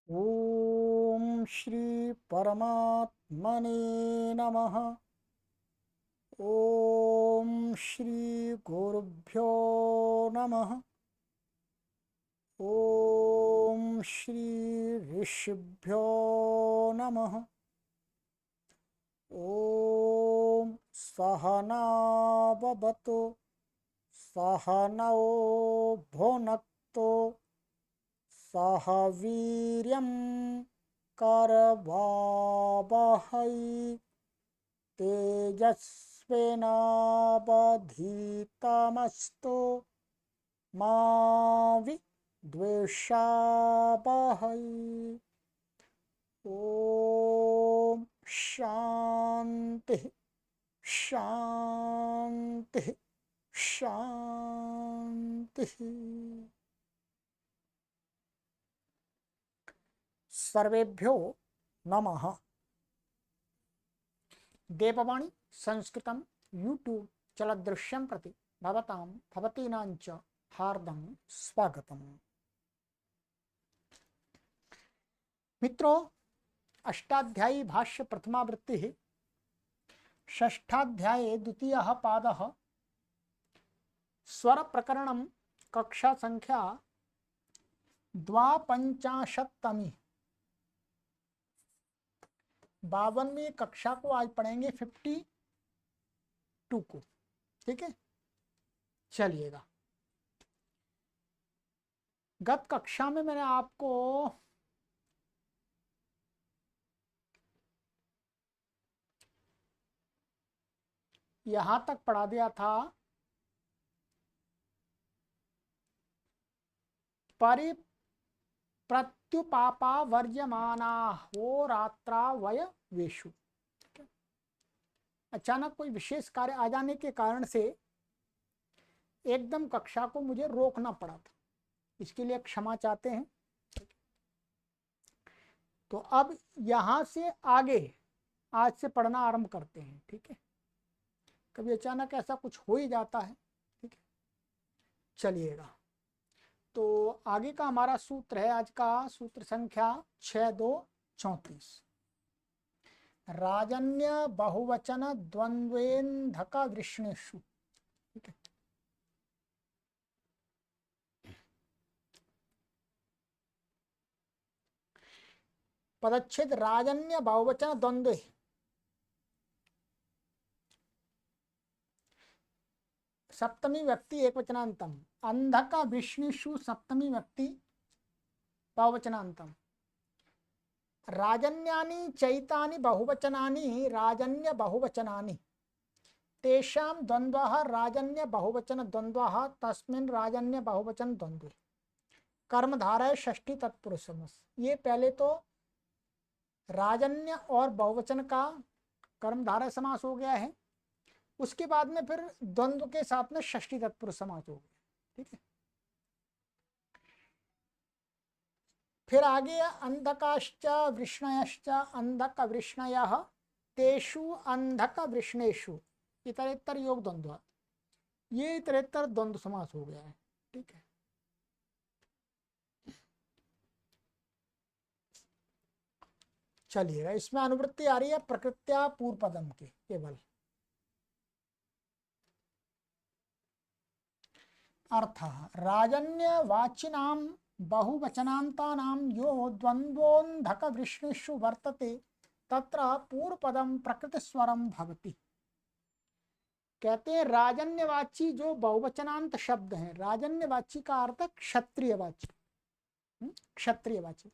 ओम श्री परमात्मने नमः। ओम श्री गुरुभ्यो नमः। ओम श्री ऋषिभ्यो नमः। ओम सहना ववतु सहनौ भुनक्तु सह वीर्यं करवावहै तेजस्विनावधीतमस्तु मा विद्विषावहै। ओम शांति शांति शांति। सर्वेभ्यो नमः। देववाणी संस्कृतं यूट्यूब चलदृश्यं प्रति भवतां भवतीनां च हार्दं स्वागतम्। मित्रों, अष्टाध्यायी भाष्य प्रथमावृत्ति षष्ठाध्याये द्वितीयः पादः स्वर प्रकरणं कक्षा संख्या 52 52वीं कक्षा को आज पढ़ेंगे 52 को। ठीक है, चलिएगा। गत कक्षा में मैंने आपको यहां तक पढ़ा दिया था प्रत्युपापा वर्यमाना हो रात्रा वय वेशु। अचानक कोई विशेष कार्य आ जाने के कारण से एकदम कक्षा को मुझे रोकना पड़ा था, इसके लिए क्षमा चाहते हैं। तो अब यहां से आगे आज से पढ़ना आरंभ करते हैं। ठीक है, कभी अचानक ऐसा कुछ हो ही जाता है। ठीक है, चलिएगा। तो आगे का हमारा सूत्र है, आज का सूत्र संख्या 6234। राजन्य बहुवचन द्वंद्वेन्धक वृष्णेषु। ठीक है, पदच्छेद राजन्य बहुवचन द्वंद्वे सप्तमी व्यक्ति एकवचनांतम, अंधक विष्णुषु सप्तमी व्यक्ति बहुवचनांतम, राजन्यानि चैतानि बहुवचनानि राजन्य बहुवचनानि, तेषां द्वंद्वः राजन्य बहुवचन द्वंद्वः तस्मिन् राजन्य बहुवचन द्वंद्वे, कर्मधारय षष्ठी तत्पुरुष समास। ये पहले तो राजन्य और बहुवचन का कर्मधारय समास हो गया है, उसके बाद में फिर द्वंद्व के साथ में षष्ठी तत्पुरुष समास हो गया। ठीक है, फिर आगे अंधकाश्च वृष्णयश्च अंधक वृष्णयः तेषु अंधक वृष्णेषु इतरेतर योग द्वंद्व, ये इतरेतर द्वंद्व समास हो गया है। ठीक है, चलिएगा। इसमें अनुवृत्ति आ रही है प्रकृत्या पूर्व पदम के केवल। अर्थ राजन्य वाचिनां बहुवचनान्तानां यो द्वंद्वोन्धक वृष्णेषु वर्तते तत्र पूर्व पदम प्रकृति स्वरम भवति। कहते हैं राजन्यवाची जो बहुवचनांत शब्द हैं, राजन्यवाची का अर्थ क्षत्रियवाची, क्षत्रियवाची,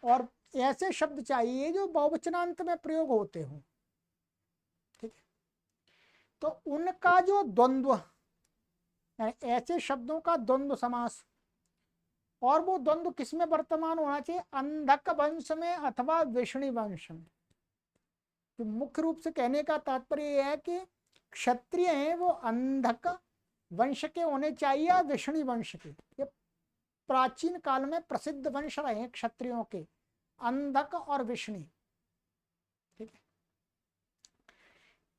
और ऐसे शब्द चाहिए जो बहुवचनांत में प्रयोग होते हों। ठीक है, तो उनका जो द्वंद्व, ऐसे शब्दों का द्वंद्व समास, और वो द्वंद्व किसमें वर्तमान होना चाहिए? अंधक वंश में अथवा वृष्णि वंश में। तो मुख्य रूप से कहने का तात्पर्य यह है कि क्षत्रिय हैं वो अंधक वंश के होने चाहिए या वृष्णि वंश के। ये प्राचीन काल में प्रसिद्ध वंश रहे हैं क्षत्रियों के, अंधक और वृष्णि। ठीक है,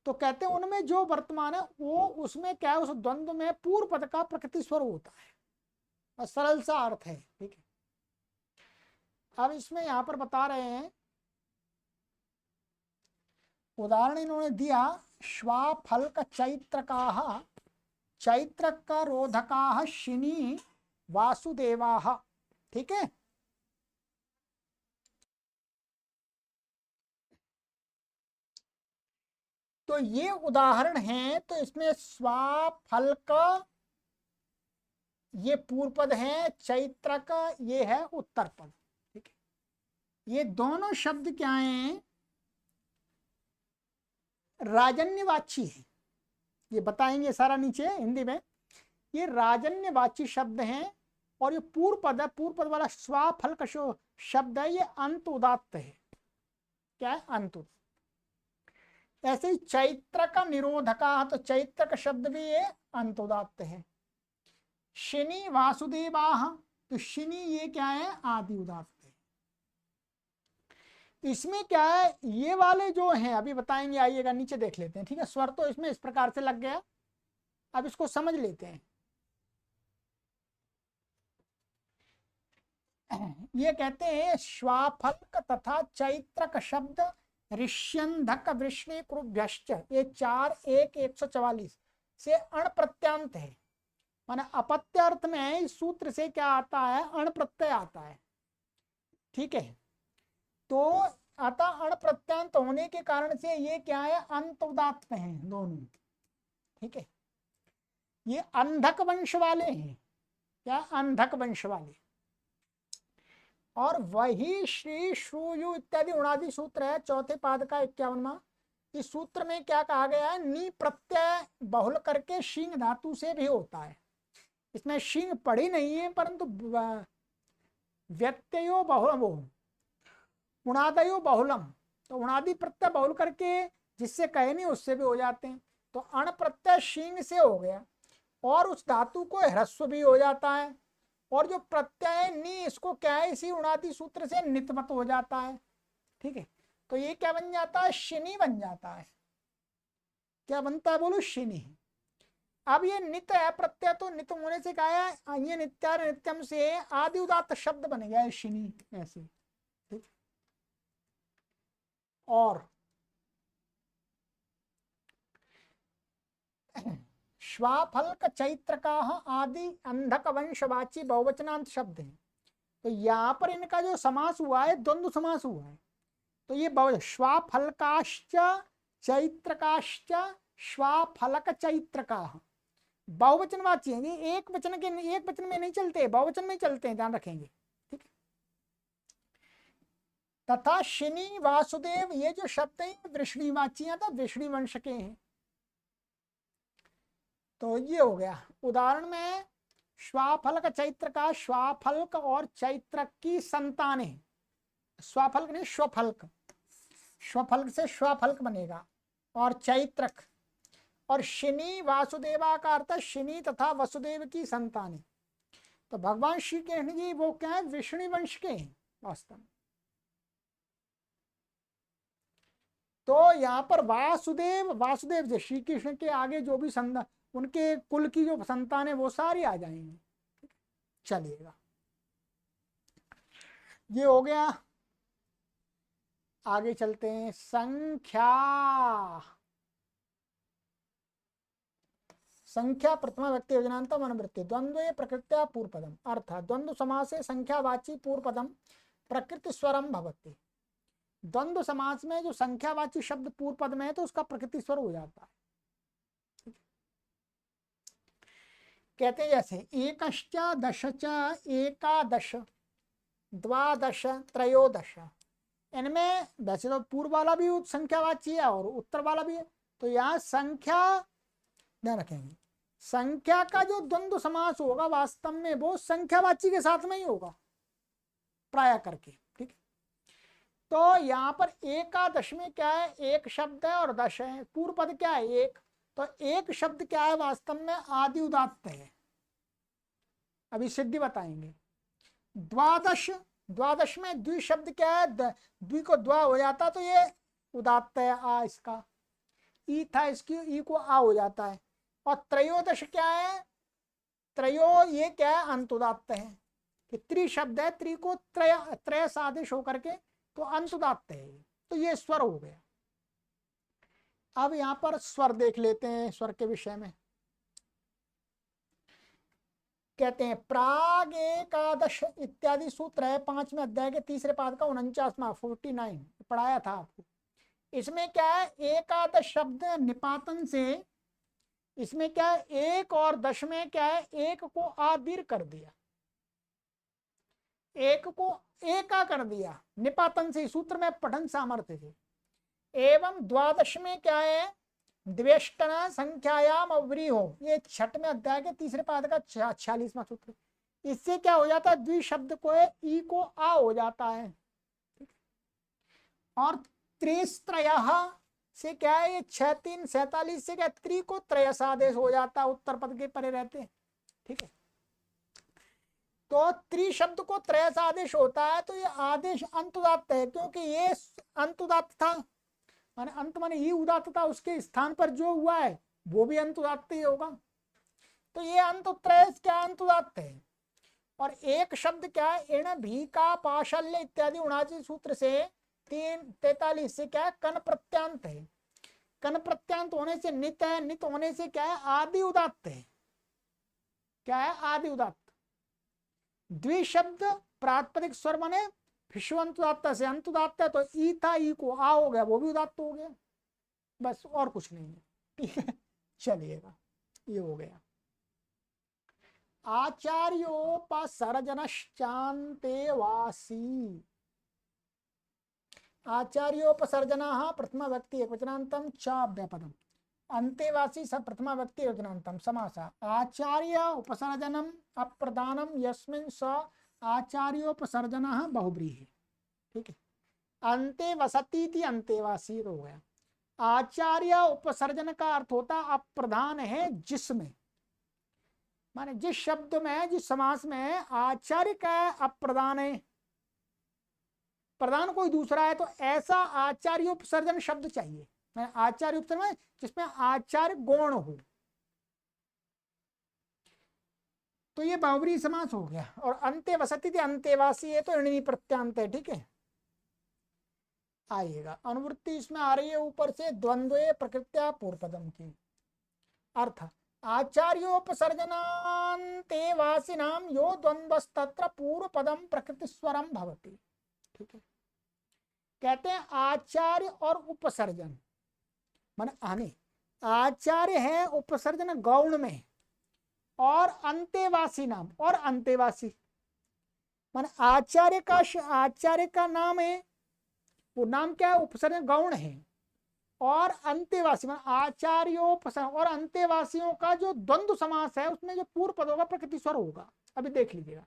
तो कहते हैं उनमें जो वर्तमान है वो उसमें क्या है, उस द्वंद्व में पूर्व पद का प्रकृति स्वर होता है, और सरल सा अर्थ है। ठीक है, अब इसमें यहां पर बता रहे हैं, उदाहरण इन्होंने दिया, श्वाफल्क चैत्रकाः, चैत्रक रोधकाः शिनी वासुदेवाः। ठीक है, तो ये उदाहरण है। तो इसमें स्वाफल्क ये पूर्व पद है, चैत्रक ये है उत्तर पद। ठीक है, ये दोनों शब्द क्या हैं, राजन्यवाची है। ये बताएंगे सारा नीचे हिंदी में, ये राजन्यवाची शब्द हैं। और ये पूर्व पद है, पूर्व पद वाला स्वाफल्क शब्द है, ये अंत उदात्त है। क्या है, अंत उदात्त। ऐसे ही चैत्र का निरोधका, तो चैत्र का शब्द भी ये अंत उदात्त है। शिनी वासुदेवाः, तो शिनी ये क्या है, आदि उदात्त है। इसमें क्या है, ये वाले जो हैं अभी बताएंगे, आइएगा नीचे देख लेते हैं। ठीक है, स्वर तो इसमें इस प्रकार से लग गया, अब इसको समझ लेते हैं। ये कहते हैं श्वाफल्क तथा चैत्रक शब्द ऋष्यंधक वृष्णि कृभ्यश्च, ये 4:1:144 से अण प्रत्यांत है। माने अपत्यार्थ में इस सूत्र से क्या आता है, अण प्रत्यय आता है। ठीक है, तो अतः अण प्रत्यांत होने के कारण से ये क्या है, अंत उदात्त हैं दोनों। ठीक है, ये अंधक वंश वाले हैं। क्या, अंधक वंश वाले। और वही श्री श्रूयु इत्यादि उणादि सूत्र है, चौथे पाद का 51वां। इस सूत्र में क्या कहा गया है, नी प्रत्यय बहुल करके शिंग धातु से भी होता है। इसमें शिंग पढ़ी नहीं है, परंतु व्यत्ययो बहुलम, उणादयो बहुलम, तो उणादि प्रत्यय बहुल करके जिससे कहे नहीं उससे भी हो जाते हैं। तो अण प्रत्यय शिंग से हो गया, और उस धातु को ह्रस्व भी हो जाता है। और जो प्रत्यय नी, इसको क्या है, इसी उणादि सूत्र से नितमत हो जाता है। ठीक है, तो ये क्या बन जाता है, शिनी बन जाता है। क्या बनता है, बोलो, शिनी। अब ये नित्य है प्रत्यय, तो नित्य होने से क्या है, ये नित्यार नित्यम से आदि उदात्त शब्द बन गया है, शिनी ऐसे। ठीक, और श्वाफल्क चैत्रकाः आदि अंधक वंशवाची बहुवचनांत शब्द हैं। तो यहाँ पर इनका जो समास हुआ है, द्वंद्व समास हुआ है। तो ये श्वाफल्काश्च चैत्रकाश्च श्वाफलक चैत्रकाः बहुवचनवाची हैं। ये एक वचन में नहीं चलते, बहुवचन में चलते हैं, ध्यान रखेंगे। ठीक, तथा शिनी वासुदेव, ये जो शब्द है वृष्णिवाची हैं, तो वृष्णि वंश के हैं। तो ये हो गया उदाहरण में, श्वाफल्क चैत्र का, श्वाफल्क और चैत्रक की संतानें, स्वाफल्क नहीं स्वफल्क, स्वफल्क से श्वाफल्क बनेगा, और चैत्रक, और शिनी वासुदेवा का अर्थ शिनी तथा वसुदेव की संतानें। तो भगवान श्री कृष्ण जी वो क्या है, वृष्णि वंश के हैं वास्तव में। तो यहाँ पर वासुदेव, वासुदेव जी श्री कृष्ण के आगे जो भी संतान, उनके कुल की जो संतान है वो सारी आ जाएंगी। चलिएगा, ये हो गया। आगे चलते हैं, संख्या। संख्या प्रथमा व्यक्ति योजनांत मनवृत्ति द्वंद्वे प्रकृत्या पूर्वपदम, अर्थात द्वंद्व समासे संख्यावाची पूर्वपदम प्रकृति स्वरम भवति। द्वंद्व समास में जो संख्यावाची शब्द पूर्व पद में है तो उसका प्रकृति स्वर हो जाता है। कहते हैं जैसे एकश्च दशच एकादश द्वादश त्रयोदश, इनमें वैसे तो पूर्व वाला भी संख्यावाची है और उत्तर वाला भी है। तो यहाँ संख्या, ध्यान रखेंगे, संख्या का जो द्वंद्व समास होगा वास्तव में वो संख्यावाची के साथ में ही होगा प्राय करके। ठीक, तो यहाँ पर एकादश में क्या है, एक शब्द है और दश है, पूर्व पद क्या है, एक। तो एक शब्द क्या है, वास्तव में आदि उदात्त है। अभी सिद्धि बताएंगे। द्वादश, द्वादश में द्वि शब्द क्या है, द्वि को द्वा हो जाता तो ये उदात्त है, आ इसका, ई था इसकी ई को आ हो जाता है। और त्रयोदश क्या है, त्रयो ये क्या है, अंत उदात्त है। कि त्रि शब्द है, त्रि को त्रय सादिश होकर के तो अंत उदात्त है, तो ये स्वर हो गया। अब यहां पर स्वर देख लेते हैं, स्वर के विषय में कहते हैं प्राग एकादश इत्यादि सूत्र है 5वें अध्याय के तीसरे पाद का 49वां 49 पढ़ाया था आपको। इसमें क्या है, एकादश शब्द निपातन से, इसमें क्या है एक और दश में क्या है, एक को आदीर कर दिया, एक को एका कर दिया निपातन से, सूत्र में पठन सामर्थ्य से। एवं द्वादश में क्या है, द्वेष्टना संख्यायाम अवरी हो, ये 6वें अध्याय के तीसरे पाद का 46वां सूत्र। इससे क्या हो जाता है, द्विशब्द को ई को आ हो जाता है। और त्रिस्त्रय से क्या है, ये 6 3 47 से क्या त्रि को त्रयस आदेश हो जाता है, उत्तर पद के परे रहते। ठीक है, तो त्रि शब्द को त्रयस आदेश होता है, तो ये आदेश अंतुदात्त है, क्योंकि ये अंतुदात्त था, माने अंत माने ही उदात्त था, उसके स्थान पर जो हुआ है वो भी अंतुदात्त ही होगा। तो ये अंतुत्रयस क्या अंतुदात्त है। और एक शब्द क्या है, इण भी का पाशल्य इत्यादि 79 सूत्र से 3:43 से क्या है, कन प्रत्यांत है। कन प्रत्यांत होने से नित है, नित होने से क्या है, आदि उदात्त है। क्या है, आदि उदात्त। द्विशब्द प्रातिपदिक स्वर माने विश्वंतुदात्त से अंतुदात्त है, तो ई था, ई को आ हो गया, वो भी उदात्त हो गया, बस और कुछ नहीं है। ठीक है, चलिएगा, ये हो गया। आचार्योपसर्जनश्चान्तेवासी, आचार्योपसर्जना प्रथमा व्यक्ति एकवचनान्तं च अव्ययपदम्, अंतेवासी स प्रथमा व्यक्ति एकवचनान्तं समासः। आचार्य उपसर्जनम अप्रदानम यस्मिन् स आचार्योपसर्जनः बहुब्रीहि। ठीक है, अंते वसती थी अंतेवासी हो गया। आचार्य उपसर्जन का अर्थ होता अप्रधान है जिसमें, माने जिस शब्द में, जिस समास में आचार्य का अप्रधान है, प्रधान कोई दूसरा है, तो ऐसा आचार्य उपसर्जन शब्द चाहिए। आचार्य उपसर्जन जिसमें आचार्य गौण हो, तो ये बहुब्री समास हो गया। और अंते वसती थी अंतेवासी है, तो ऋणी प्रत्यांत है। ठीक है, आइएगा अनुवृत्ति इसमें आ रही है ऊपर से, द्वंद्वे प्रकृत्या पूर्वपदम की। अर्थ आचार्योपसर्जनान्तेवासिनाम यो द्वंद्वस्तत्र पूर्वपदम प्रकृति स्वरम भवति। ठीक है, कहते हैं आचार्य और उपसर्जन माने आने, आचार्य है उपसर्जन गौण में, और अंतेवासी नाम, और अंतेवासी माने आचार्य का नाम है, वो नाम क्या है, उपसर्जन गौण है, और अंतेवासी माने आचार्योपसर्जन और अंतेवासियों का जो द्वंद्व समास है, उसमें जो पूर्व पद होगा प्रकृति स्वर होगा। अभी देख लीजिएगा।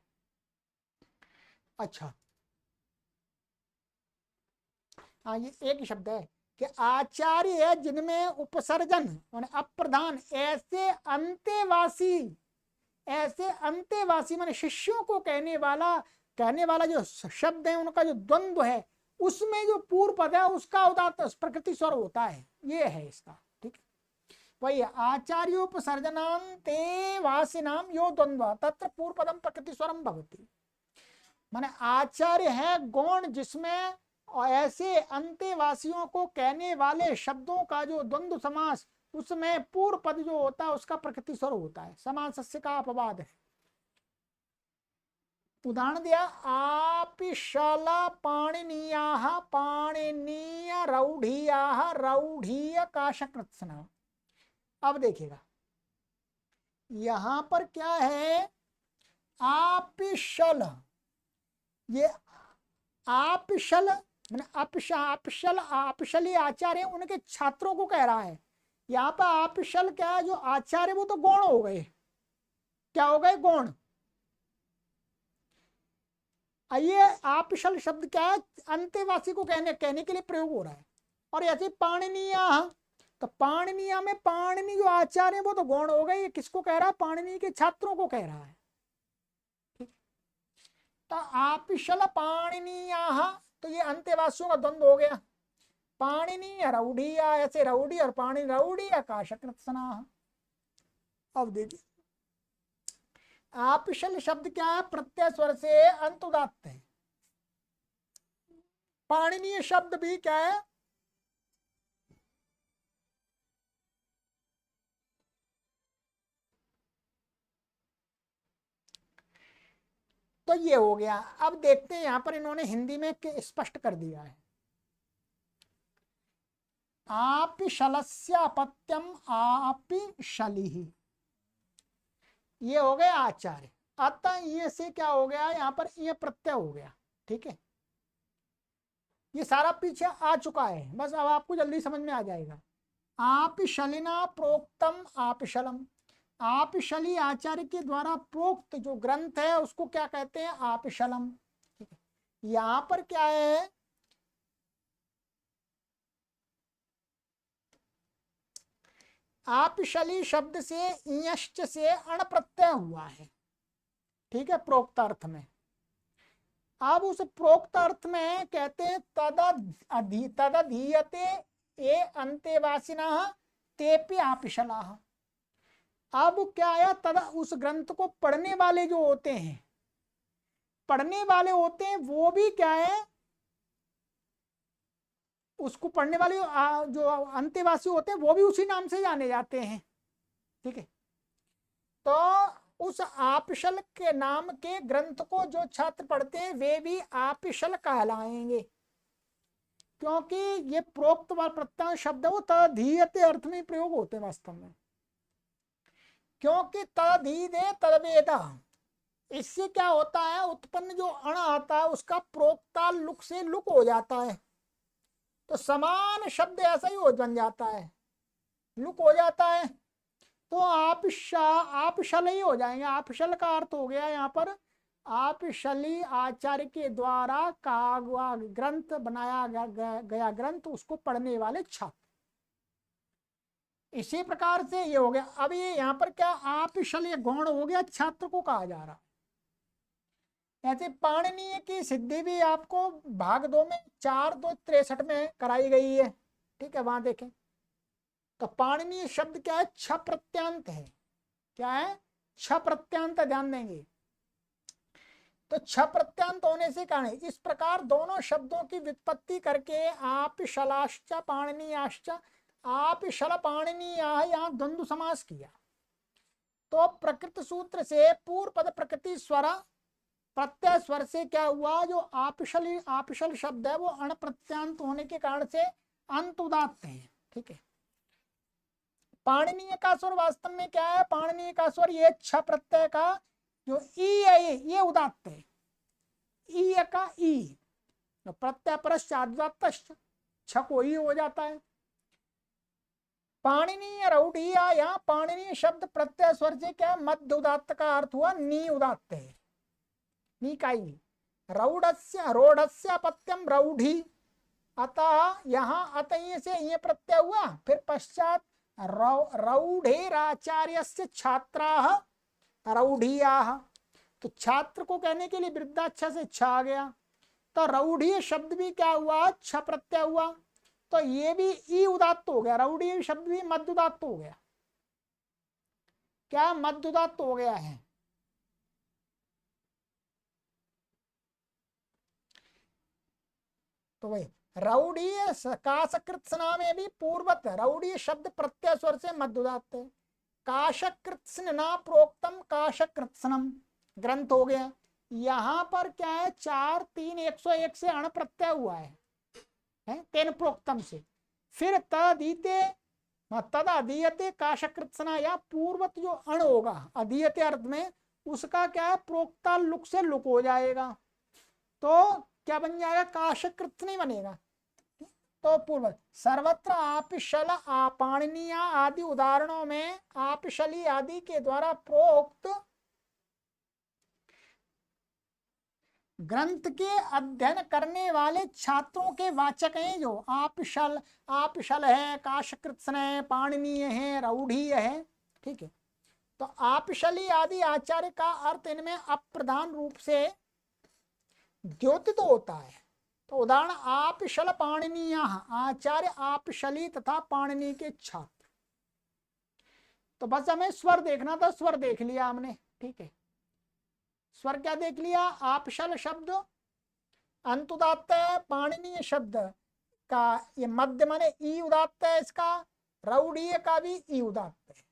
अच्छा, हाँ, ये एक ही शब्द है कि आचार्य है जिनमें उपसर्जन माने अप्रधान, ऐसे अंतेवासी माने शिष्यों को कहने वाला जो शब्द है, उनका जो द्वंद्व है, उसमें जो पूर्व पद है उसका उदात्त प्रकृति स्वर होता है। ये है इसका। ठीक, वही आचार्योपसर्जनान्तेवासिनाम यो द्वंद्व तत्र पूर्व पदम प्रकृति स्वरम भवति। माने आचार्य है गौण जिसमें, और ऐसे अंतेवासियों को कहने वाले शब्दों का जो द्वंद्व समास, उसमें पूर्व पद जो होता है उसका प्रकृति स्वर होता है। समासस्य का अपवाद है। उदाहरण दिया, आपिशल पाणिनीयाः पाणिनीय रौढ़ीयाः रौढ़ीय काशकृत्स्ना। अब देखिएगा यहां पर क्या है, आपिशल, ये आपिशल मैंने अपशली आचार्य उनके छात्रों को कह रहा है। यहाँ पर आपिशल क्या है, जो आचार्य वो तो गौण हो गए, क्या हो गए, गौण। ये आपिशल शब्द क्या है, अंतेवासी को कहने के लिए प्रयोग हो रहा है। और ऐसे पाणिनीय, तो पाणिनीय में पाणिनी जो आचार्य वो तो गौण हो गए, ये किसको कह रहा है, पाणिनी के छात्रों को कह रहा है। तो आपिशल पाणिनीय, तो ये अंतेवासियों का द्वंद्व हो गया। पाणिनी रौढ़िया, ऐसे रौढ़ी और पाणिनी रौढ़ी आकाशकृत्स्ना। अब देखिए आपिशल शब्द क्या है? प्रत्यय स्वर से अंत उदात्त है। पाणिनीय शब्द भी क्या है? तो ये हो गया। अब देखते हैं यहां पर इन्होंने हिंदी में स्पष्ट कर दिया है। आपिशलस्य अपत्यम आपिशलिः, ये हो गया आचार्य। अतः ये से क्या हो गया? यहाँ पर ये प्रत्यय हो गया। ठीक है, ये सारा पीछे आ चुका है, बस अब आपको जल्दी समझ में आ जाएगा। आपिशलिना प्रोक्तम आपिशलम, आपिशली आचार्य के द्वारा प्रोक्त जो ग्रंथ है उसको क्या कहते हैं? आपिशलम। ठीक है, यहाँ पर क्या है? आपिशली शब्द से इयश्च से अण प्रत्यय हुआ है। ठीक है, प्रोक्त अर्थ में। अब उस प्रोक्त अर्थ में कहते हैं तदधीयते ये अंतेवासिनः तेपि आपिशलाः। अब क्या है? तद उस ग्रंथ को पढ़ने वाले जो होते हैं, पढ़ने वाले होते हैं वो भी क्या है? उसको पढ़ने वाले जो अंतेवासी होते हैं वो भी उसी नाम से जाने जाते हैं। ठीक है, तो उस आपिशल के नाम के ग्रंथ को जो छात्र पढ़ते हैं वे भी आपिशल कहलाएंगे, क्योंकि ये प्रोक्त व प्रत्यय शब्द वो तदधीयते अर्थ में प्रयोग होते हैं वास्तव में। क्योंकि तदधीदे तदवेदा, इससे क्या होता है? उत्पन्न जो अण आता है उसका प्रोक्ता लुक से लुक हो जाता है, तो समान शब्द ऐसा ही हो बन जाता है, लुक हो जाता है, तो आपिशल ही हो जाएंगे। आपिशल का अर्थ हो गया यहाँ पर आपिशली आचार्य के द्वारा का ग्रंथ बनाया गया ग्रंथ, उसको पढ़ने वाले छात्र। इसी प्रकार से ये हो गया। अब ये यहाँ पर क्या? आपिशल ये गौण हो गया, छात्र को कहा जा रहा। ऐसे पाणिनीय की सिद्धि भी आपको भाग 2 में 4-2-63 में कराई गई है। ठीक है, वहां देखें तो पाणिनीय शब्द क्या है? छ प्रत्यांत है। क्या है? छ प्रत्यांत, ध्यान देंगे। तो छ प्रत्यांत होने से कारण इस प्रकार दोनों शब्दों की व्युत्पत्ति करके आपिशलाश्च पाणिनीयाश्च आपिशल पाणिनीया, यहाँ द्वंद्व समास किया। तो प्रकृत सूत्र से पूर्व पद प्रकृति स्वर प्रत्यय स्वर से क्या हुआ? जो आपिशल शब्द है वो अण प्रत्यांत होने के कारण से अंत उदात्त है। ठीक है, पाणिनीय का स्वर वास्तव में क्या है? पाणिनीय का स्वर ये छ प्रत्यय का जो ई है ये उदात्त है। ई का ई, तो प्रत्यय परश्चात छ को ई हो जाता है। पाणिनीय रौढ़िया, यहाँ पाणिनीय शब्द प्रत्यय स्वर से क्या? मध्य उदात्त का अर्थ हुआ नी उदात्त है, नी का ई। रोढ़स्य अपत्यम रौढ़ी, अतः यहाँ अतः से ये प्रत्यय हुआ, फिर पश्चात रौढ़ेराचार्यस्य छात्राः रौढ़ियाः, तो छात्र को कहने के लिए वृद्धाक्ष से छ आ गया, तो रौढ़ीय शब्द भी क्या हुआ? छ प्रत्यय हुआ, तो ये भी ई उदात्त हो गया। रौढ़ीय शब्द भी मध्य उदात्त हो गया। क्या? मध्य उदात्त हो गया है। तो वही रौढ़ीय काशकृत्स्ना में भी पूर्वत रौढ़ीय शब्द प्रत्यय स्वर से मध्य उदात्त है। काशकृत्स्ना प्रोक्तम काशकृत्स्नम ग्रंथ हो गया। यहाँ पर क्या है? 4-3-101 से अण प्रत्यय हुआ है तेन प्रोक्तम से। फिर तदीते तद अधीयते काशकृत्स्ना, या पूर्वत जो अण होगा अधीयते अर्थ में, उसका क्या है? प्रोक्ता लुक से लुक हो जाएगा, तो क्या बन जाएगा? काशकृत नहीं बनेगा। तो पूर्व सर्वत्र आपिशल पाणिनीय आदि उदाहरणों में आपिशली आदि के द्वारा प्रोक्त ग्रंथ के अध्ययन करने वाले छात्रों के वाचक हैं जो आपिशल है, काशकृत्स्न है, पाणिनीय है, रौढ़ीय है। ठीक है, तो आपिशली आदि आचार्य का अर्थ इनमें अप्रधान रूप से द्योतित होता है। तो उदाहरण आपिशल पाणिनीय, आचार्य आपिशली तथा पाणिनी के छात्र। तो बस हमें स्वर देखना था, स्वर देख लिया हमने। ठीक है, स्वर क्या देख लिया, आपशल शब्द अंत उदात्त है, पाणिनीय शब्द का ये मध्य माने ई उदात्त है, इसका रौड़ीय का भी ई उदात्त है।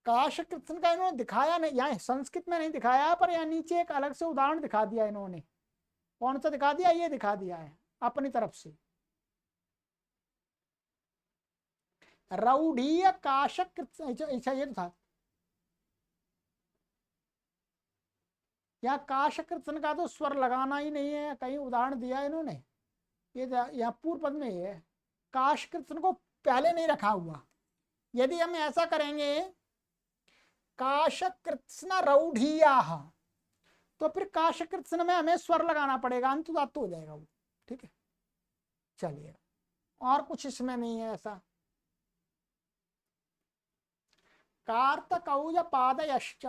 काश कृत्सन का इन्होंने दिखाया नहीं, यहाँ संस्कृत में नहीं दिखाया, पर यहाँ नीचे एक अलग से उदाहरण दिखा दिया इन्होंने। कौन सा दिखा दिया, ये दिखा दिया है अपनी तरफ से। रौढ़ीय काशक कृत्सन, ये था यहाँ काश कृत्सन का तो स्वर लगाना ही नहीं है, कहीं उदाहरण दिया है इन्होंने, ये यहाँ पूर्व पद में है, काश कृत्सन को पहले नहीं रखा हुआ। यदि हम ऐसा करेंगे काश कृत्सन रौढ़ीया, तो फिर काश कृत्सन में हमें स्वर लगाना पड़ेगा, अंतुदात्त हो जाएगा वो। ठीक है, चलिए और कुछ इसमें नहीं है ऐसा। कार्तकौज पादयश्च,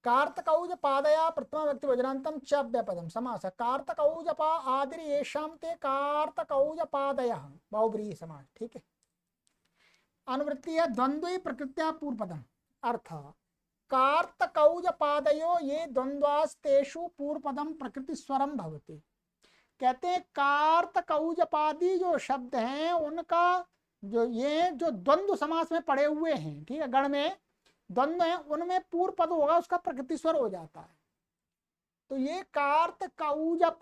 कार्तकौज पादया प्रथमा व्यक्ति वज्रांतम च व्यापदम समास। कार्तकौज पा आदि येषाम ते कार्तकौज पादयः बहुब्रीहि समास। ठीक है, अनुवृत्ति है द्वंद्वी प्रकृत्या पूर्वपदम। अर्थ कार्तकौज पादयो ये द्वंद्वास्तेषु पूर्वपदम प्रकृति स्वरम भवति। कहते हैं कार्तकौजपादी जो शब्द हैं उनका जो ये जो द्वंद्व समास में पड़े हुए हैं, ठीक है, गण में द्वंद्व है, उनमें पूर्व पद होगा, उसका प्रकृति स्वर हो जाता है। तो ये कार्तकौजप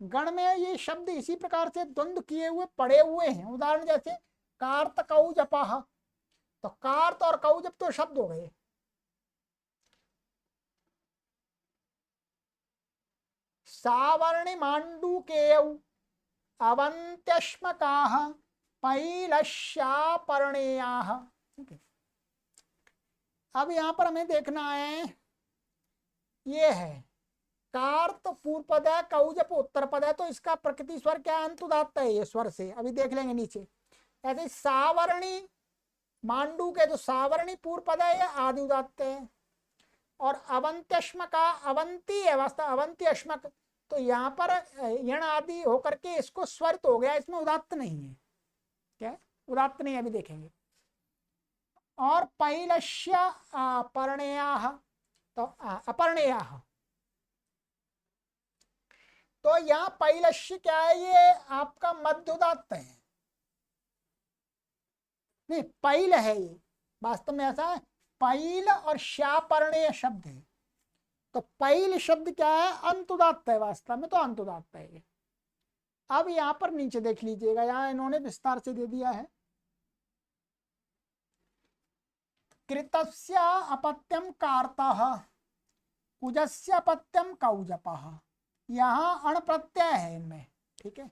गण में ये शब्द इसी प्रकार से द्वंद्व किए हुए पड़े हुए हैं। उदाहरण जैसे कार्तकौजपः, तो कार्त और कौजप तो शब्द हो गए। सावर्णि मांडूकेयौ अवंत्यश्मकाः पैलश्यापर्णेयाः। ठीक है, अब यहां पर हमें देखना है, ये है कार्त पूर्व पद है, कौजप उत्तर पद है, तो इसका प्रकृति स्वर क्या है, अंतुदात्त है ये स्वर से। अभी देख लेंगे नीचे। ऐसे सावर्णी मांडू के तो सावर्णी पूर्व पद है, ये आदि उदात्त है। और अवंत्यश्मक का अवंती है, वास्तव अवंती अश्मक, तो यहाँ पर यण आदि होकर के इसको स्वरित हो गया, इसमें उदात्त नहीं है। क्या है, उदात्त नहीं, अभी देखेंगे। और पैलश्य पर्णेयाः, तो अपर्णेयाः, तो यहाँ पैलश्य क्या है, ये आपका मध्य उदात्त है। नहीं, पैल है ये, वास्तव में ऐसा है, पैल और श्यापर्णेय शब्द है। तो पैल शब्द क्या है, अंतुदात्त है, वास्तव में तो अंतुदात्त है ये। अब यहां पर नीचे देख लीजिएगा, यहां इन्होंने विस्तार से दे दिया है। कृतस्य अपत्यम कार्तः, कुजस्य अपत्यम कौजपः। यहाँ अण प्रत्यय है इनमें। ठीक है,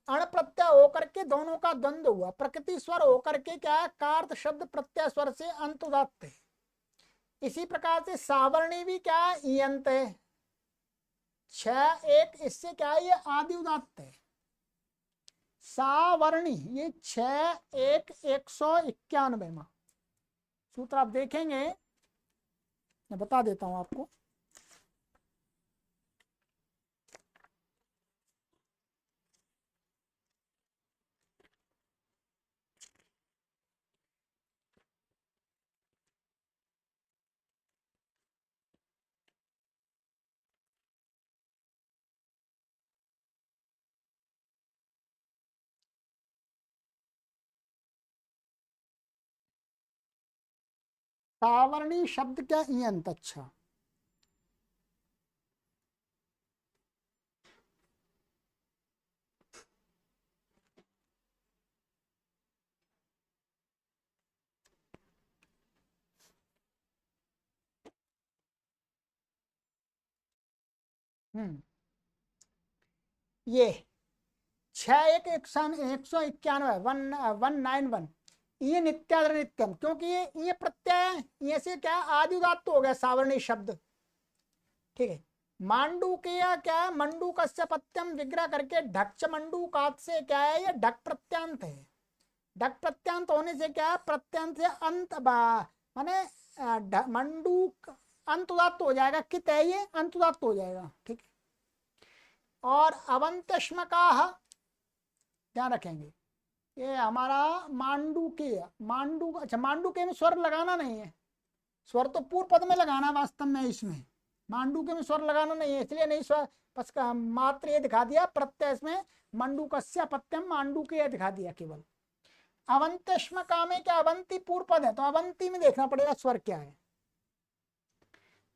अण प्रत्यय होकर के दोनों का द्वंद्व हुआ, प्रकृति स्वर होकर के क्या है, कार्त शब्द प्रत्यय स्वर से अंतुदात्त है। इसी प्रकार से सावर्णी भी क्या है, ईयंत है। 6-1 इससे क्या है, ये आदि उदात्त है। सावर्णी ये 6-1 191 सूत्र आप देखेंगे, मैं बता देता हूं आपको। सावर्णी शब्द क्या, ईयंत। अच्छा, ये 6-1 191 191 ये नित्यादर नित्यम, क्योंकि ये प्रत्यय ये से क्या आदि उदात्त हो गया सावर्णी शब्द। ठीक है, मांडू के क्या है, मंडू कस्य पत्यम विग्रह करके ढक्ष मंडू कात से क्या है, ये ढक प्रत्यांत है। ढक प्रत्यांत होने से क्या है, प्रत्यांत से अंत माने मंडू अंत उदात्त हो जाएगा, कित है ये, अंत उदात्त हो जाएगा। ठीक है, और अवंत्यश्मकाः ध्यान रखेंगे। ये हमारा मांडुक्य, अच्छा मांडुक्य में स्वर लगाना नहीं है, स्वर तो पूर्व पद में लगाना वास्तव में, इसमें मांडुक्य में स्वर लगाना नहीं है, इसलिए नहीं स्वर, बस का मात्र ये दिखा दिया प्रत्यय, इसमें मंडूकस्य पत्यम मांडुक्य दिखा दिया केवल। अवंतिष्मका में क्या, अवंती पूर्व पद है, तो अवंती में देखना पड़ेगा स्वर क्या है।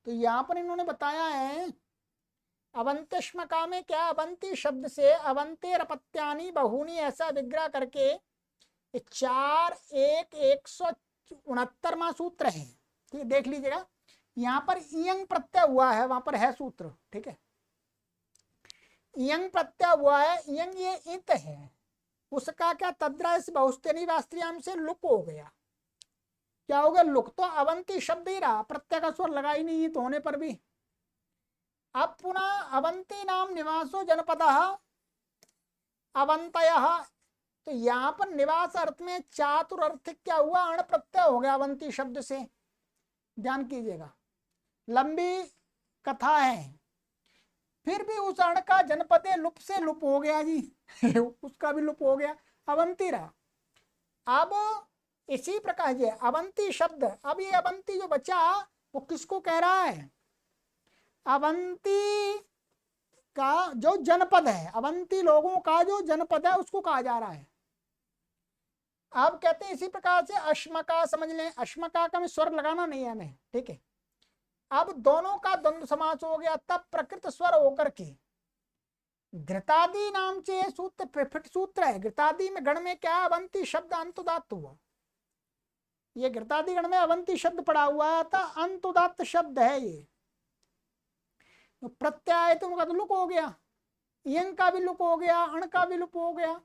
तो यहाँ पर इन्होंने बताया है अवंतिष्मका में क्या, अवंती शब्द से अवंतेरपत्यानि बहूनी ऐसा विग्रह करके 169वां सूत्र है। ठीक है, देख लीजिएगा, यहाँ पर इयंग प्रत्यय हुआ है, वहां पर है सूत्र। ठीक है, इयंग प्रत्यय हुआ है, इयंग ये इत है, उसका क्या तद्रास बहुस्तेनी वास्त्रियाम से लुक हो गया। क्या हो गया, लुक, तो अवंती शब्द ही रहा, प्रत्यय का स्वर लगा ही नहीं तो होने पर भी। अब पुनः अवंती नाम निवासो जनपदः अवंतयः, तो यहाँ पर निवास अर्थ में चातुर अर्थ क्या हुआ, अण प्रत्यय हो गया अवंती शब्द से। ध्यान कीजिएगा, लंबी कथा है, फिर भी उस अण का जनपदे लुप से लुप हो गया जी उसका भी लुप हो गया, अवंती रहा। अब इसी प्रकार ये अवंती शब्द, अब ये अवंती जो बचा वो किसको कह रहा है, अवंती का जो जनपद है, अवंती लोगों का जो जनपद है उसको कहा जा रहा है। अब कहते हैं इसी प्रकार से अश्मका समझ लें, अश्मका का में स्वर लगाना नहीं है हमें। ठीक है, अब दोनों का द्वंद्व समास हो गया, तब प्रकृत स्वर होकर के घृतादि नाम से सूत्र फिट सूत्र है। घृतादि में गण में क्या, अवंती शब्द अंतुदात्त हुआ, ये घृतादि गण में अवंती शब्द पड़ा हुआ था, अंतुदात्त शब्द है ये। तो प्रत्यय तो उनका तो लुक हो गया, यंग का भी लुक हो गया, अण का भी लुक हो गया।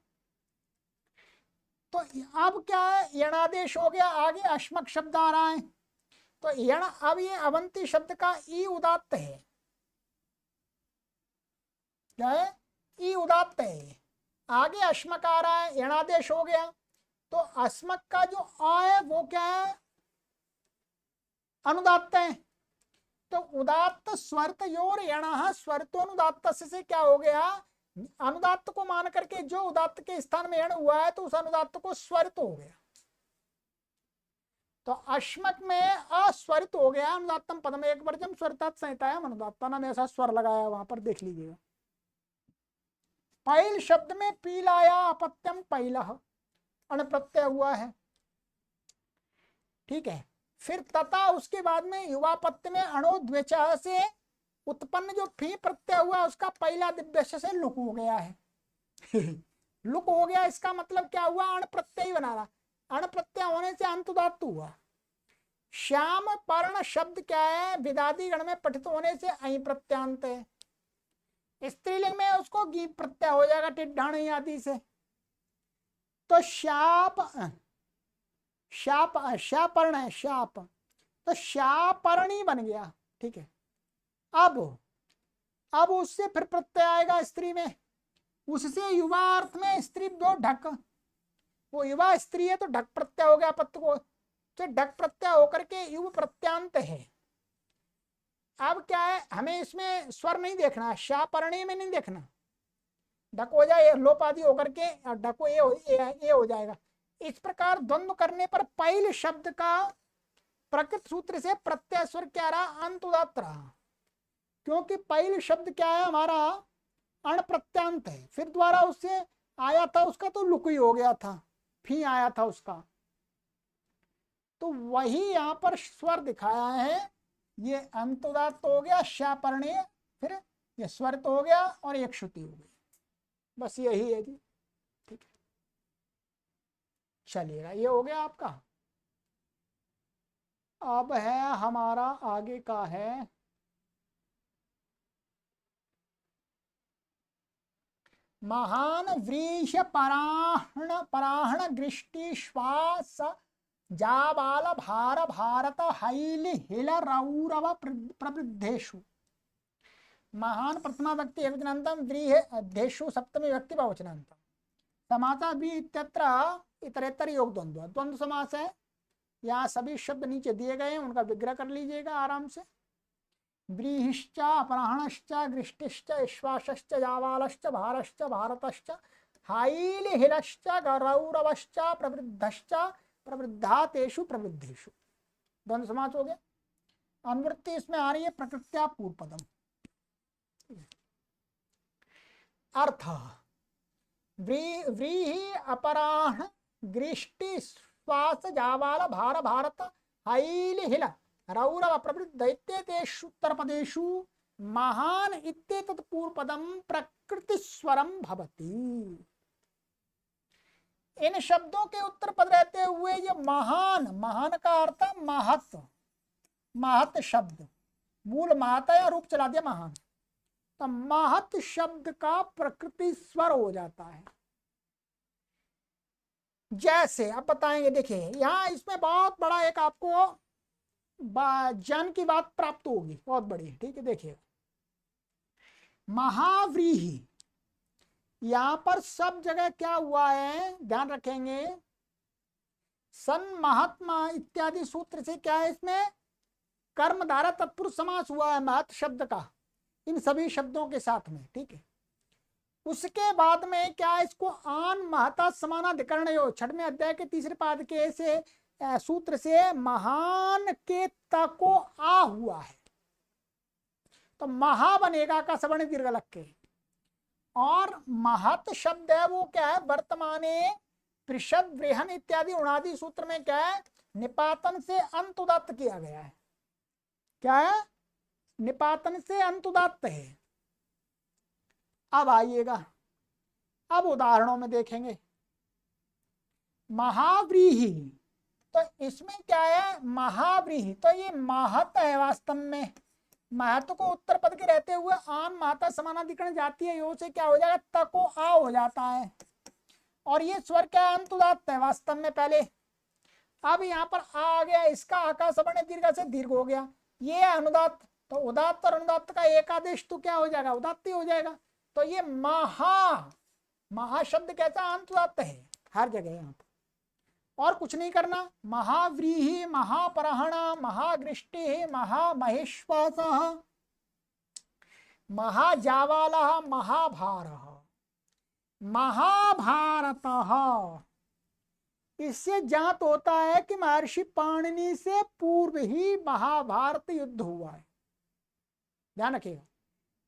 तो अब क्या है, यणादेश हो गया, आगे अश्मक शब्द आ रहा है, तो यण, अब ये अवंती शब्द का ई उदात्त है, क्या है, ई उदात्त है। आगे अश्मक आ रहा है, यणादेश हो गया, तो अस्मक का जो आ है वो क्या है, अनुदात्त है। तो उदात्त स्वर्त योर यणः स्वर्तोनुदात्त से क्या हो गया, अनुदात्त को मान करके जो उदात्त के स्थान में यण हुआ है तो उस अनुदात्त को स्वरित हो गया। तो अश्मक में अस्वरित हो गया, अनुदात्तम पदम एक वर्जम स्वरितात संहितायाम अनुदात्ता नाम, ऐसा स्वर लगाया वहां पर, देख लीजिएगा। पैल शब्द में पीलाया अपत्यम पैलह, अण प्रत्यय हुआ है। ठीक है, फिर तथा उसके बाद में युवा पत्य में अणोद्वेच से उत्पन्न जो फी प्रत्यय हुआ उसका पहला दिव्य से लुक हो गया है लुक हो गया, इसका मतलब क्या हुआ, अण प्रत्यय बना रहा, अण प्रत्यय होने से अंतुदात्त हुआ। श्याम पर्ण शब्द क्या है, विदादि गण में पठित होने से अहि प्रत्यांत है, स्त्रीलिंग में उसको गी प्रत्यय हो जाएगा टिड्ढाणी आदि से। तो शाप, शाप शापर्ण है, शाप, तो शापर्णी बन गया। ठीक है, अब उससे फिर प्रत्यय आएगा स्त्री में, उससे युवा अर्थ में स्त्री दो ढक, वो युवा स्त्री है तो ढक प्रत्यय हो गया पत्त को, तो ढक प्रत्यय होकर के युव प्रत्यांत है। अब क्या है, हमें इसमें स्वर नहीं देखना, शापर्णी में नहीं देखना, ढक हो जाए लोप आदि होकर के ढको ए हो जाएगा। इस प्रकार द्वंद्व करने पर पैल शब्द का प्रकृत सूत्र से प्रत्यय स्वर क्या रहा, अंतुदात्त रहा, क्योंकि पैल शब्द क्या है हमारा, अण प्रत्यांत है, फिर द्वारा उससे आया था उसका तो लुक ही हो गया था, फी आया था उसका, तो वही यहाँ पर स्वर दिखाया है, ये अंतुदात्त हो गया शापर्णीय, फिर ये स्वरित हो गया और एक श्रुति हो गई, बस यही है जी। ठीक है, चलिएगा, ये हो गया आपका। अब है हमारा आगे का है महान व्रीश पराहण पराहण गृष्टि श्वास जाबाल भार भारत हैली हिल रौरव प्रवृद्धेषु। महान प्रथमा व्यक्ति एकवचनान्तम व्रीह अध्येषु सप्तमी व्यक्ति बहुवचनान्तम। समासा भी इत्यत्र इतरेतर योग द्वंद्व, द्वंद्व समास है। यहाँ सभी शब्द नीचे दिए गए हैं, उनका विग्रह कर लीजिएगा आराम से। व्रीहिश्च अपराहणश्च गृष्टिश्च विश्वासश्च जावालश्च भारश्च भारतश्च हाइल हिलश्च गौरवश्च प्रवृद्धश्च प्रवृद्धा तेषु प्रवृद्धेषु। द्वंद्व समास हो गया। अनुवृत्ति इसमें आ रही है प्रकृत्या पूर्व पदम। अर्थ व्रीहि अपराह्न ग्रीष्टि श्वास जावाल भार भारत हैल हिल रौरव प्रवृद्ध इत्येतेषु उत्तरपदेषु महान इत्येतत् पूर्वपदं प्रकृतिस्वरं भवति। इन शब्दों के उत्तर पद रहते हुए ये महान, महान का अर्थ महत, महत शब्द, मूल महत या रूप चला दिया महान, तो महत शब्द का प्रकृति स्वर हो जाता है। जैसे अब बताएंगे, देखिए यहाँ इसमें बहुत बड़ा एक आपको ज्ञान की बात प्राप्त होगी, बहुत बड़ी, ठीक है। देखिए महाव्रीहि, यहां पर सब जगह क्या हुआ है ध्यान रखेंगे, सन महात्मा इत्यादि सूत्र से क्या है, इसमें कर्म धारा तत्पुरुष समास हुआ है महत शब्द का इन सभी शब्दों के साथ में, ठीक है। उसके बाद में क्या है, इसको आन महता समानाधिकरण यो 6वें अध्याय के 3रे पाद के से सूत्र से महान के तको आ हुआ है, तो महा बनेगा का सवर्ण दीर्घ लग के। और महत शब्द है वो क्या है, वर्तमाने पृषद बृहन इत्यादि उणादि सूत्र में क्या है, निपातन से अंत उदात्त किया गया है। क्या है, निपातन से अंत उदात्त है। अब आइएगा, अब उदाहरणों में देखेंगे। महाव्रीहि, तो इसमें क्या है महाव्रीहि, तो ये महत है वास्तव में। महत्व को उत्तर पद के रहते हुए आन महता समानाधिकरण जाती है यो से क्या हो जाएगा, तको आ हो जाता है। और ये स्वर क्या है, अंत उदात्त है वास्तव में पहले। अब यहाँ पर आ गया, इसका आकाश सवर्ण दीर्घ से दीर्घ हो गया, ये अनुदात्त, तो उदात्त और अनुदात्त का एक आदेश तो क्या हो जाएगा, उदात्त ही हो जाएगा। तो ये महा शब्द कैसा, अंत उदात्त है हर जगह यहाँ पर, और कुछ नहीं करना। महाव्रीहि, महापरहण, महागृष्टि, महामहेश्वास, महाजावाल, महाभार, महाभारत। इससे ज्ञात होता है कि महर्षि पाणिनि से पूर्व ही महाभारत युद्ध हुआ है। ध्यान रखिएगा,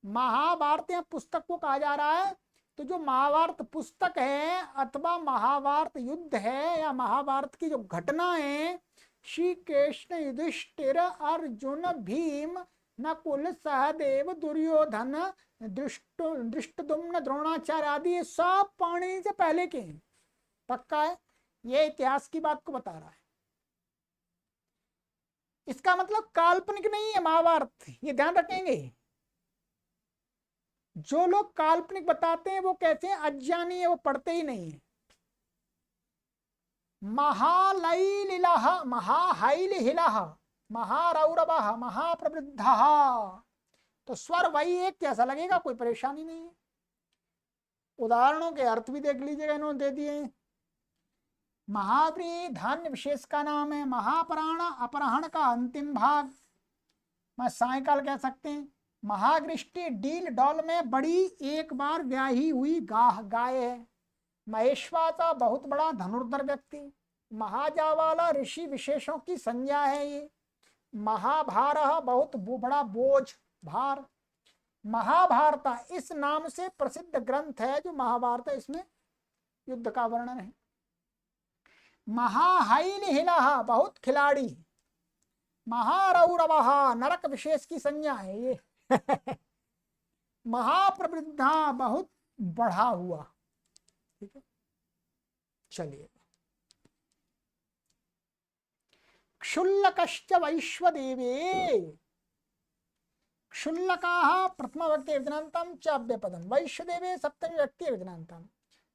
महाभारत या पुस्तक को कहा जा रहा है, तो जो महाभारत पुस्तक है अथवा महाभारत युद्ध है या महाभारत की जो घटना है, श्री कृष्ण युधिष्ठिर अर्जुन भीम नकुल सहदेव दुर्योधन धृष्टद्युम्न द्रोणाचार्य आदि ये सब पाणिनि से पहले के हैं। पक्का है, ये इतिहास की बात को बता रहा है। इसका मतलब काल्पनिक नहीं है महाभारत, ये ध्यान रखेंगे। जो लोग काल्पनिक बताते हैं वो कहते हैं अज्ञानी है, वो पढ़ते ही नहीं है। महालैलिलः, महाहैलिहिलः, महारौरवः, महाप्रवृद्धः, तो स्वर वही एक कैसा लगेगा, कोई परेशानी नहीं है। उदाहरणों के अर्थ भी देख लीजिएगा, इन्होंने दे दिए। महाव्रीहि धान्य विशेष का नाम है। महापराण अपराहण का अंतिम भाग, मैं सायकाल कह सकते हैं। महागृष्टि डील डॉल में बड़ी एक बार ब्याही हुई गाय है। महेश्वासा बहुत बड़ा धनुर्धर व्यक्ति। महाजावाला ऋषि विशेषों की संज्ञा है ये। महाभारः बहुत बड़ा बोझ भार। महाभारत इस नाम से प्रसिद्ध ग्रंथ है जो महाभारत है, इसमें युद्ध का वर्णन है। महाहैलिहिलः बहुत खिलाड़ी। महारौरवः नरक विशेष की संज्ञा है ये। महाप्रवृद्धा बहुत बढ़ा हुआ, ठीक है। चलिए, क्षुल्लकश्च वैश्वदेवे। क्षुल्लकाः प्रथम व्यक्ति विधनान्तं च अव्यपदम्, वैश्वदेवे सप्तमी व्यक्ति विधनान्तं।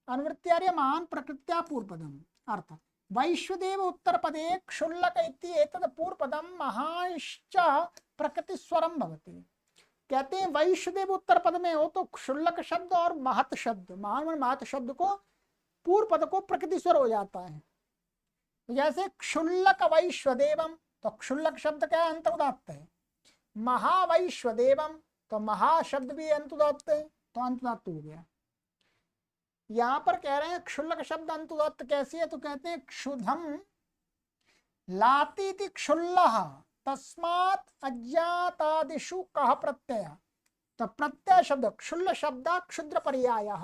अनुवृत्त्यार्य महान प्रकृत्या पूर्वपदम्। अर्थ वैश्वदेव उत्तर पदे क्षुल्लक इति एतद् पूर्वपदं महाश्च प्रकृतिस्वरं भवति। कहते हैं वैश्वदेव उत्तर पद में हो तो क्षुल्लक शब्द और महत शब्द, महान महत शब्द को पूर्व पद को प्रकृति स्वर हो जाता है। जैसे क्षुल्लक वैश्वदेवम, तो क्षुल्लक शब्द क्या है, अंतर्उदात्त है। महावैश्वदेवम, तो महा शब्द भी अंतुदात्त है, तो अंतुदात्त हो गया। यहां पर कह रहे हैं क्षुल्लक शब्द अंतुदत्त कैसी है, तो कहते हैं क्षुधम लातीति क्षुल्लः तस्मात् अज्ञातादिषु कः प्रत्यय। तो प्रत्यय शब्द क्षुल्ल शब्द क्षुद्र पर्यायः।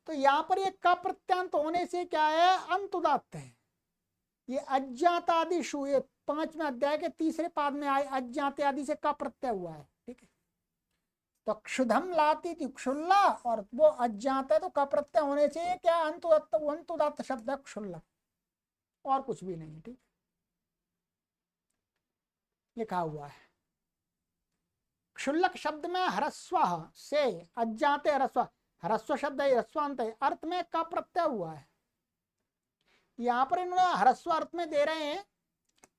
तो यहां पर ये क प्रत्यांत होने से क्या है, अंतुदात्त है। ये अज्ञातादिषु, ये 5वें अध्याय के 3रे पाद में आए अज्ञात आदि से क प्रत्यय हुआ है। ठीक है, तो क्षुधम लाती थी क्षुल्ला और वो अज्ञात है, तो क प्रत्यय होने से क्या अंतुदात्त, अंतुदात्त शब्द है क्षुल्लक, और कुछ भी नहीं। ठीक, लिखा हुआ है। क्षुल्लक शब्द में ह्रस्व से अज्ञात ह्रस्व, ह्रस्व शब्द है, ह्रस्वांत है, अर्थ में का प्रत्यय हुआ है। यहाँ पर इन्होंने ह्रस्व अर्थ में दे रहे हैं,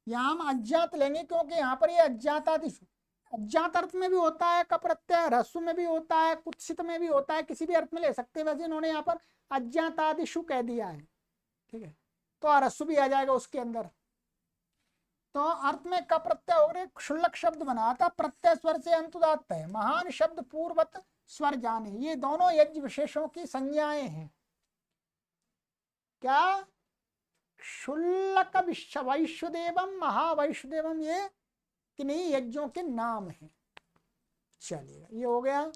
यहाँ हम अज्ञात लेंगे क्योंकि यहाँ पर ये अज्ञातादिषु, अज्ञात अर्थ में भी होता है का प्रत्यय, ह्रस्व में भी होता है, कुत्सित में भी होता है, किसी भी अर्थ में ले सकते हैं। वैसे इन्होंने यहाँ पर अज्ञातादिषु कह दिया है। ठीक है, तो ह्रस्व भी आ जाएगा उसके अंदर। तो अर्थ में का प्रत्यय हो गए, क्षुल्लक शब्द बना था प्रत्यय स्वर से अंतुदात्त है। महान शब्द पूर्वत स्वर जाने, ये दोनों यज्ञ विशेषों की संज्ञाएं हैं। क्या, क्षुल्लक वैश्वदेवम महावैश्वदेवम, ये किन्हीं यज्ञों के नाम हैं। चलिएगा, ये हो गया।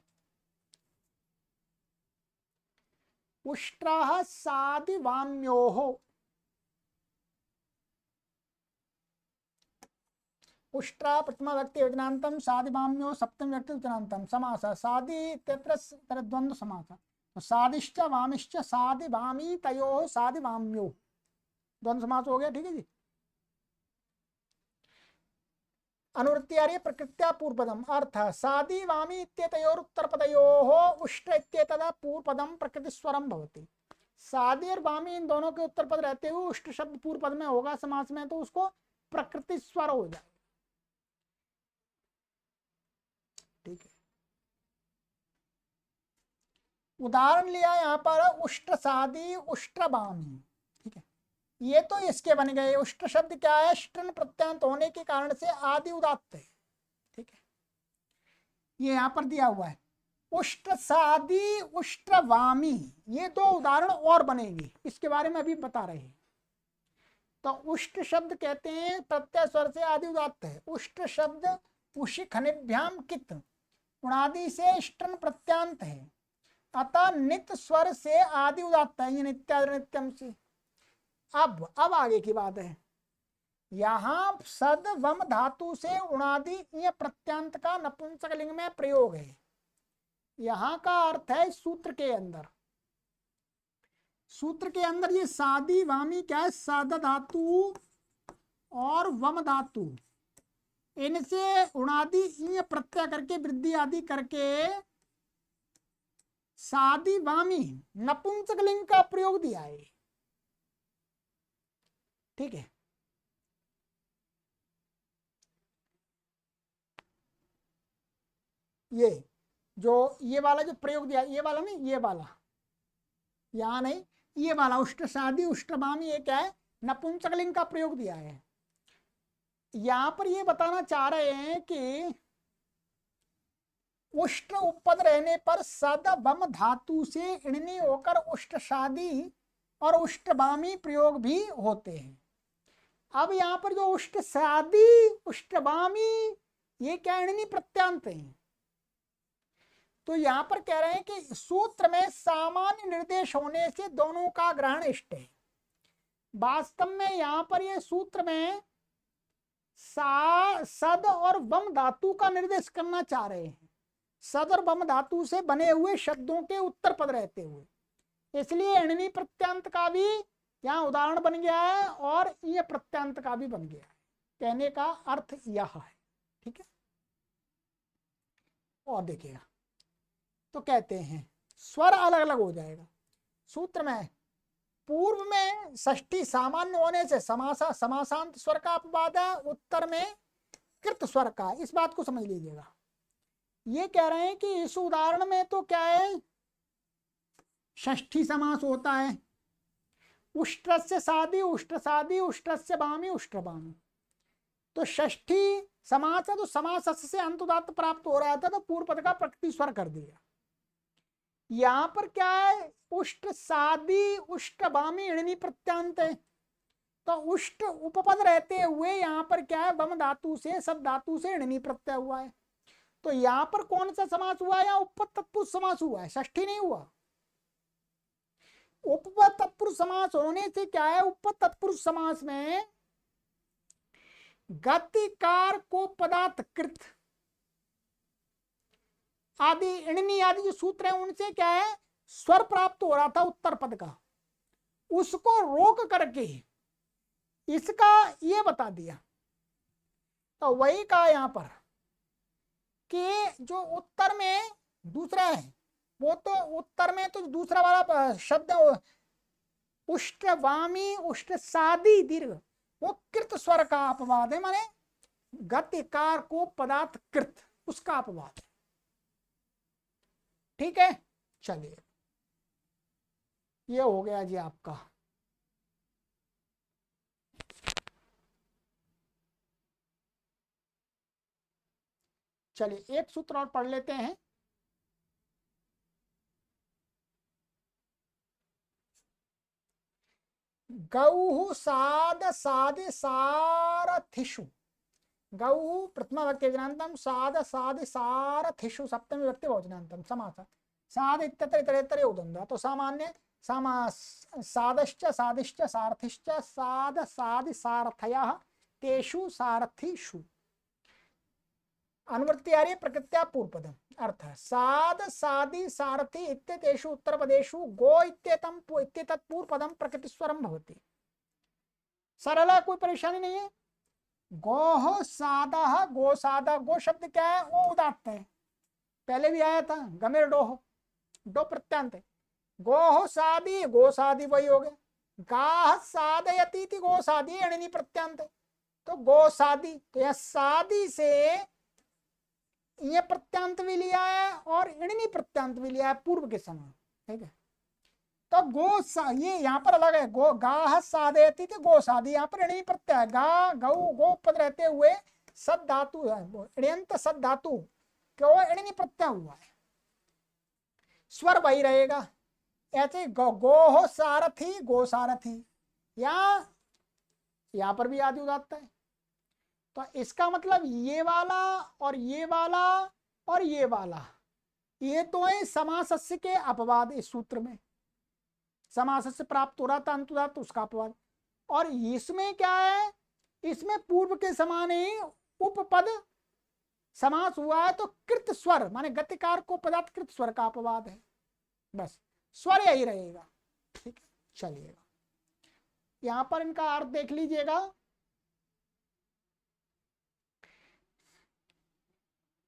उष्ट्राः सादिवाम्योः, उष्ट्रा प्रथमा व्यक्ति वचनांतम सादिवाम्यो सप्तम व्यक्ति वचनांतम समास सादि तत्र द्वंद्व समास। तो सादिश्च वामिश्च सादिवामी तयोः सादिवाम्यो द्वंद्व समास हो गया। ठीक है जी। अनुवृत्ति आ रही है प्रकृत्या पूर्वपदम अर्थ सादि वामी इत्येतयोर उत्तरपदयोः उष्ट्र इत्येतदा पूर्वपदम प्रकृति स्वरम भवति। सादि और वामी इन दोनों के उत्तर पद रहते हुए उष्ट्र शब्द पूर्व पद में होगा समास में, तो उसको प्रकृति स्वर हो जाएगा। ठीक है, उदाहरण लिया यहाँ पर उष्ट्र सादि उष्ट्र वामी। ठीक है, ये तो इसके बन गए। उष्ट्र शब्द क्या है, ष्टन प्रत्यांत होने के कारण से आदि उदात्त है। ठीक है, ये यहाँ पर दिया हुआ है उष्ट्र सादि उष्ट्र वामी, ये दो उदाहरण और बनेंगे, इसके बारे में अभी बता रहे हैं। तो उष्ट्र शब्द कहते हैं प्रत्यय स्वर से आदि उदात्त है। उष्ट्र शब्द उषि खनिभ्याम कित, उणादि से ष्टन प्रत्यांत है, अतः नित स्वर से आदि उदात्त है, ये नित्यादि नित्यम से। अब आगे की बात है, यहां सद वम धातु से उणादि ये प्रत्यांत का नपुंसक लिंग में प्रयोग है। यहां का अर्थ है सूत्र के अंदर, सूत्र के अंदर ये सादी वामी क्या है, सद धातु और वम धातु, इनसे उणादि ये प्रत्यय करके वृद्धि आदि करके सादी वामी नपुंसक लिंग का प्रयोग दिया है। ठीक है, ये जो ये वाला जो प्रयोग दिया, ये वाला नहीं, ये वाला, यहां नहीं, ये वाला उष्ट्र सादी उष्ट्रवामी, ये क्या है, नपुंसकलिंग का प्रयोग दिया है। यहां पर ये बताना चाह रहे हैं कि उष्ट्र उपपद रहने पर सद वम धातु से इणनी होकर उष्ट्र सादी और उष्ट्रवामी प्रयोग भी होते हैं। अब यहाँ पर जो उष्ट्र सादी उष्ट्रवामी ये क्या इणनी प्रत्यांत हैं। तो यहां पर कह रहे हैं कि सूत्र में सामान्य निर्देश होने से दोनों का ग्रहण इष्ट है। वास्तव में यहां पर ये सूत्र में सद और वम धातु का निर्देश करना चाह रहे हैं। सद और वम धातु से बने हुए शब्दों के उत्तर पद रहते हुए, इसलिए इणनी प्रत्यांत का भी यहाँ उदाहरण बन गया है और ये प्रत्यांत का भी बन गया है। कहने का अर्थ यह है। ठीक है, और देखिएगा तो कहते हैं स्वर अलग अलग हो जाएगा। सूत्र में पूर्व में षष्ठी सामान्य होने से समासांत स्वर का अपवाद है, उत्तर में कृत स्वर का। इस बात को समझ लीजिएगा। ये कह रहे हैं कि इस उदाहरण में तो क्या है, षष्ठी समास होता है, उष्ट्रस्य सादी उष्ट्रसादी उष्ट्रस्य वामी उष्ट्रवामी। तो षष्ठी समास है, तो समास से अंतुदात्त प्राप्त हो रहा था, तो पूर्व पद का प्रकृति स्वर कर दिया। यहां पर क्या है, उष्ट सादी उष्ट वामी इणनी प्रत्यांत है। तो उष्ट उपपद रहते हुए यहाँ पर क्या है, वम धातु से सद धातु से इणनी प्रत्यय हुआ है। तो यहाँ पर कौन सा समास हुआ है, यहाँ उपपद तत्पुरुष समास हुआ है, षष्ठी नहीं हुआ। उपपद तत्पुरुष समास होने से क्या है, उपपद तत्पुरुष समास में गतिकार को पदार्थ कृत आदि इणनी आदि जो सूत्र है उनसे क्या है, स्वर प्राप्त हो रहा था उत्तर पद का, उसको रोक करके इसका ये बता दिया। तो वही कहा यहां पर कि जो उत्तर में दूसरा है, वो तो उत्तर में तो दूसरा वाला शब्द उष्ट वामी उष्ट सादी दीर्घ, वो कृत स्वर का अपवाद है, माने गतिकार को पदार्थ कृत उसका अपवाद है। ठीक है, चलिए ये हो गया जी आपका। चलिए एक सूत्र और पढ़ लेते हैं। गौ साद सादि सारथिषु, गौ प्रथमा व्यक्ति वचनांतम, साद सादि सारथिषु सप्तमी व्यक्ति बहुवचनांतम समास, साद इत्यत्र इतरेतर उदंदा। तो सामान्य सादश्च सादिश्च सारथिश्च साद सादि सारथयः तेषु सारथिषु। अनुवृत्ति आ रही है प्रकृत्या पूर्व पदम, अर्थ साद सादि सारथि इत्यतेषु उत्तर पदेषु गो इत्येतम इत्येतत् पूर्व पदम प्रकृति स्वरम भवति। सरल है, कोई परेशानी नहीं है। गोह सादा, गो सादा, गो शब्द क्या है, वो उदात्त है, पहले भी आया था, गमेर डोह, डो प्रत्यांत है। गोह सादी, गो सादी वही हो गया। गाह सादयती थी, गो सादी अणिनी प्रत्यांत है, तो गो सादी। तो यह सादी से ये प्रत्यांत भी लिया है और इणनी प्रत्यांत भी लिया है पूर्व के समान। ठीक है, तो गो ये यहाँ पर अलग है, गो गाह सादयती थी गो सादी, यहाँ पर इणनी प्रत्यय गा गौ गो पद रहते हुए सद धातु है, इण्यंत सद धातु क्यों इणनी प्रत्यय हुआ है, स्वर वही रहेगा। ऐसे गो सारथी गो सारथी, यहाँ पर भी आदि उदात्त है। तो इसका मतलब ये वाला और ये वाला और ये वाला, ये तो है समासस्य के अपवाद। इस सूत्र में समासस्य प्राप्त हो रहा था अंतुदात, उसका अपवाद। और इसमें क्या है, इसमें पूर्व के समान ही उपपद समास हुआ है, तो कृत स्वर माने गतिकार को पदार्थ कृत स्वर का अपवाद है, बस स्वर यही रहेगा। ठीक है, चलिएगा यहां पर इनका अर्थ देख लीजिएगा।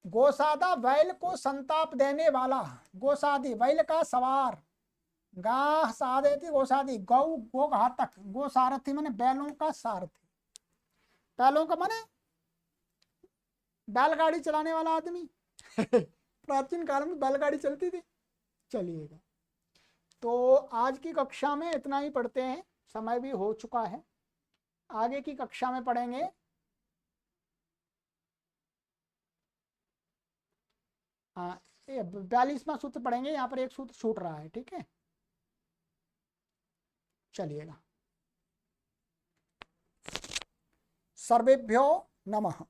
गोसादा बैल को संताप देने वाला, गोसादी बैल का सवार, गा सादेती गोसादी, गौ गो घातक, गो सारथी माने बैलों का सारथी, बैलों का माने बैलगाड़ी चलाने वाला आदमी प्राचीन काल में बैलगाड़ी चलती थी। चलिएगा, तो आज की कक्षा में इतना ही पढ़ते हैं, समय भी हो चुका है। आगे की कक्षा में पढ़ेंगे 42वां सूत्र पढ़ेंगे। यहाँ पर एक सूत्र छूट रहा है, ठीक है, चलिएगा। सर्वेभ्यो नमः।